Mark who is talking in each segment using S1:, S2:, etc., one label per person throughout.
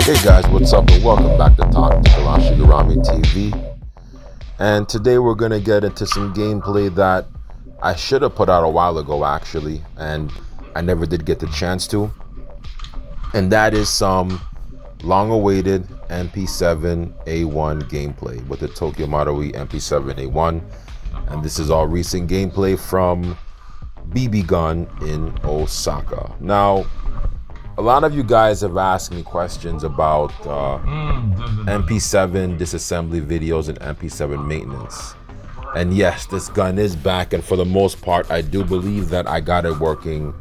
S1: Hey guys, what's up and welcome back to Talk to Shigarami TV. And today we're gonna get into some gameplay that I should have put out a while ago actually, and I never did get the chance to. And that is some long-awaited Mp7a1 gameplay with the Tokyo Marui Mp7a1. And this is all recent gameplay from BB Gun in Osaka. Now, a lot of you guys have asked me questions about MP7 disassembly videos and MP7 maintenance. And yes, this gun is back, and for the most part, I do believe that I got it working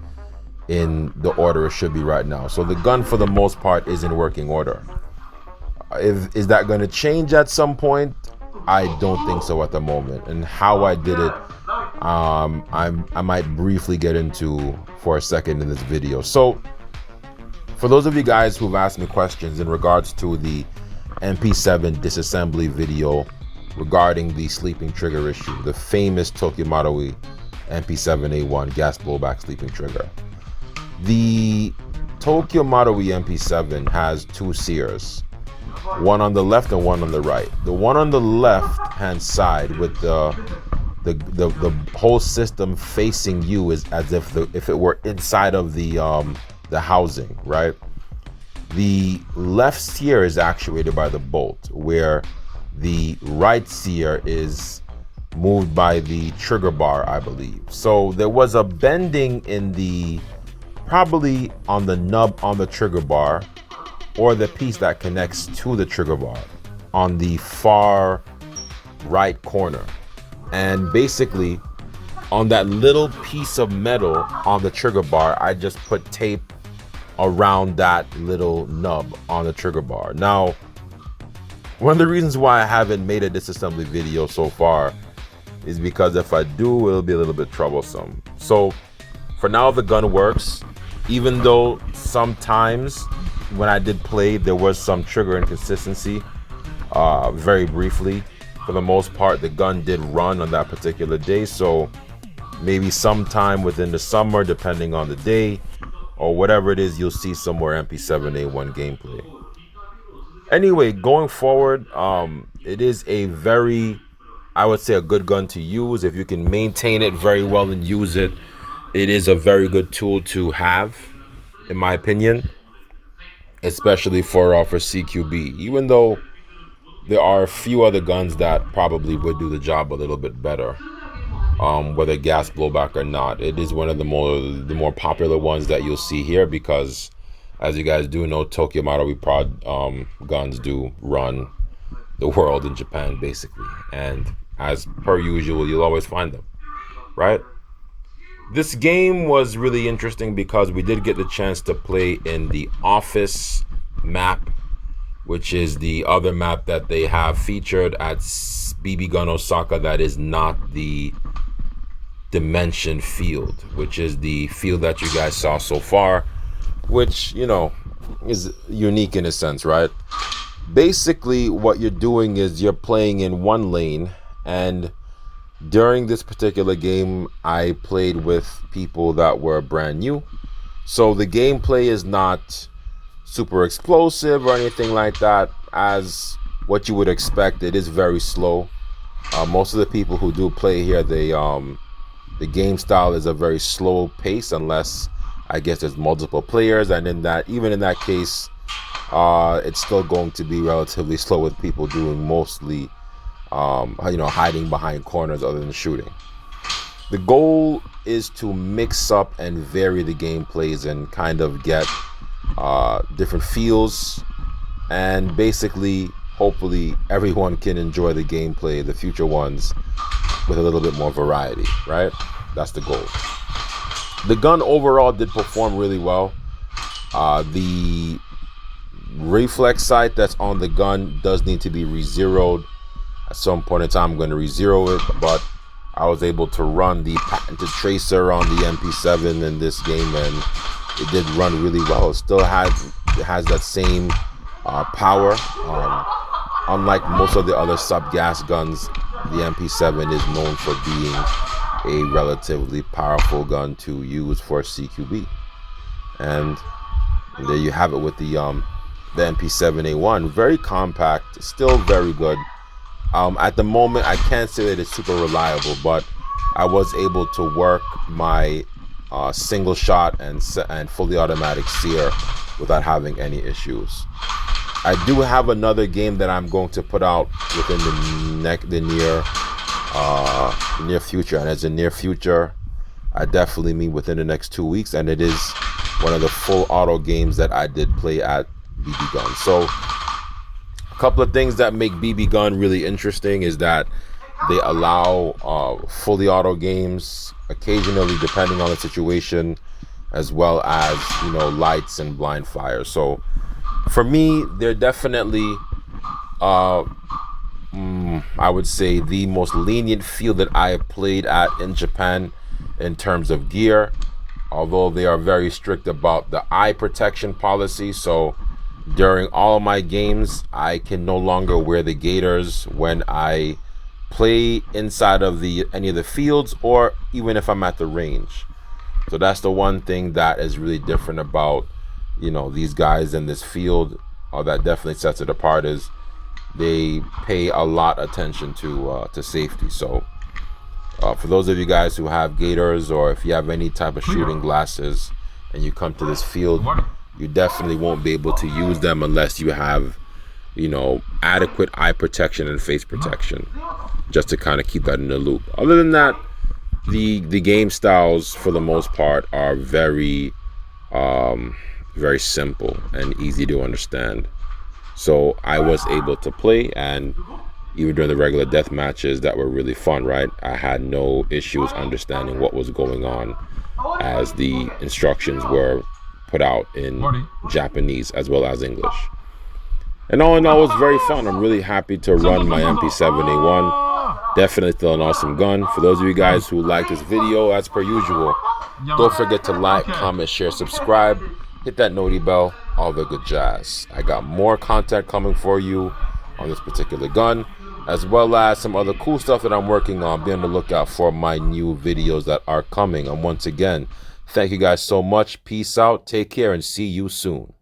S1: in the order it should be right now. So the gun, for the most part, is in working order. Is that going to change at some point? I don't think so at the moment. And how I did it, I might briefly get into for a second in this video. So, for those of you guys who've asked me questions in regards to the MP7 disassembly video regarding the sleeping trigger issue, the famous Tokyo Marui Mp7a1 gas blowback sleeping trigger. The Tokyo Marui Mp7 has two sears, one on the left and one on the right. The one on the left hand side with the whole system facing you is as if it were inside of the housing, right? The left sear is actuated by the bolt, where the right sear is moved by the trigger bar, I believe. So there was a bending in probably on the nub on the trigger bar, or the piece that connects to the trigger bar on the far right corner. And basically, on that little piece of metal on the trigger bar, I just put tape around that little nub on the trigger bar. Now, one of the reasons why I haven't made a disassembly video so far is because if I do, it'll be a little bit troublesome. So for now, the gun works, even though sometimes when I did play, there was some trigger inconsistency, very briefly. For the most part, the gun did run on that particular day, so maybe sometime within the summer, depending on the day, or whatever it is, you'll see some more Mp7a1 gameplay. Anyway, going forward, it is a very, I would say, a good gun to use. If you can maintain it very well and use it, it is a very good tool to have, in my opinion, especially for CQB. Even though there are a few other guns that probably would do the job a little bit better. Whether gas blowback or not, it is one of the more popular ones that you'll see here because, as you guys do know, Tokyo Marui guns do run the world in Japan basically, and as per usual, you'll always find them, right? This game was really interesting because we did get the chance to play in the office map, which is the other map that they have featured at BB Gun Osaka that is not the dimension field, which is the field that you guys saw so far, which, you know, is unique in a sense, right? Basically, what you're doing is you're playing in one lane, and during this particular game, I played with people that were brand new. So the gameplay is not super explosive or anything like that, as what you would expect. It is very slow. Most of the people who do play here, the game style is a very slow pace, unless I guess there's multiple players, and even in that case, it's still going to be relatively slow with people doing mostly, hiding behind corners other than shooting. The goal is to mix up and vary the gameplays and kind of get different feels, and basically, hopefully, everyone can enjoy the gameplay, the future ones, with a little bit more variety, right? That's the goal. The gun overall did perform really well. The reflex sight that's on the gun does need to be re-zeroed. At some point in time, I'm going to re-zero it, but I was able to run the patented tracer on the MP7 in this game, and it did run really well. It still has that same power. Unlike most of the other sub-gas guns, the MP7 is known for being a relatively powerful gun to use for CQB. And there you have it with the the Mp7a1. Very compact, still very good. At the moment, I can't say that it's super reliable, but I was able to work my single shot and fully automatic sear without having any issues. I do have another game that I'm going to put out within the near future, and as a near future, I definitely mean within the next 2 weeks, and it is one of the full auto games that I did play at BB Gun. So a couple of things that make BB Gun really interesting is that they allow fully auto games occasionally, depending on the situation, as well as, you know, lights and blind fire. So for me, they're definitely I would say the most lenient field that I have played at in Japan in terms of gear, although they are very strict about the eye protection policy. So during all of my games, I can no longer wear the gaiters when I play inside of any of the fields, or even if I'm at the range. So that's the one thing that is really different about, you know, these guys in this field, that definitely sets it apart, is they pay a lot of attention to safety. So for those of you guys who have gaiters, or if you have any type of shooting glasses and you come to this field, you definitely won't be able to use them unless you have, you know, adequate eye protection and face protection, just to kind of keep that in the loop. Other than that, the game styles for the most part are very very simple and easy to understand. So I was able to play, and even during the regular death matches that were really fun, right? I had no issues understanding what was going on, as the instructions were put out in Japanese as well as English. And all in all, it was very fun. I'm really happy to run my Mp7a1. Definitely still an awesome gun. For those of you guys who like this video, as per usual, don't forget to like, comment, share, subscribe, hit that noti bell, all the good jazz. I got more content coming for you on this particular gun, as well as some other cool stuff that I'm working on. Be on the lookout for my new videos that are coming. And once again, thank you guys so much. Peace out, take care, and see you soon.